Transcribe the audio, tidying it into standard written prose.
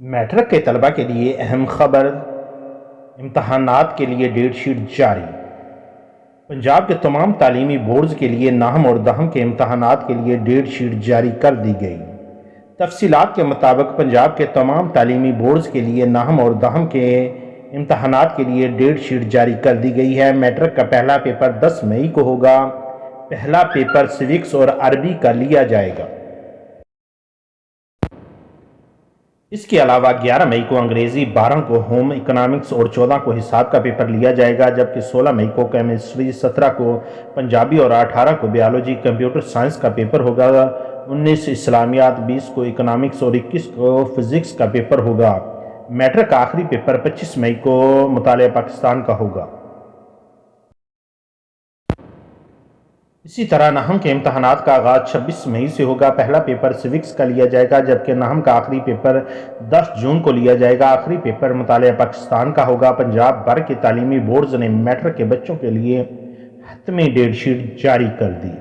Matric کے طلبہ کے لیے اہم خبر، امتحانات کے لیے ڈیٹ شیٹ جاری۔ پنجاب کے تمام تعلیمی بورڈز کے لیے نہم اور دہم کے امتحانات کے لیے ڈیٹ شیٹ جاری کر دی گئی۔ تفصیلات کے مطابق پنجاب کے تمام تعلیمی بورڈز کے لیے نہم اور دہم کے امتحانات کے لیے ڈیٹ شیٹ جاری کر دی گئی ہے۔ میٹرک کا پہلا پیپر 10 مئی کو ہوگا۔ پہلا پیپر سوکس اور عربی کا لیا جائے گا۔ اس کے علاوہ 11 مئی کو انگریزی، 12 کو ہوم اکنامکس اور 14 کو حساب کا پیپر لیا جائے گا، جبکہ 16 مئی کو کیمسٹری، 17 کو پنجابی اور 18 کو بیالوجی کمپیوٹر سائنس کا پیپر ہوگا۔ 19 اسلامیات، 20 کو اکنامکس اور 21 کو فزکس کا پیپر ہوگا۔ میٹرک کا آخری پیپر 25 مئی کو مطالعہ پاکستان کا ہوگا۔ اسی طرح نہم کے امتحانات کا آغاز 26 مئی سے ہوگا۔ پہلا پیپر سوکس کا لیا جائے گا، جبکہ نہم کا آخری پیپر 10 جون کو لیا جائے گا۔ آخری پیپر مطالعہ پاکستان کا ہوگا۔ پنجاب بھر کے تعلیمی بورڈز نے میٹرک کے بچوں کے لیے حتمی ڈیٹ شیٹ جاری کر دی۔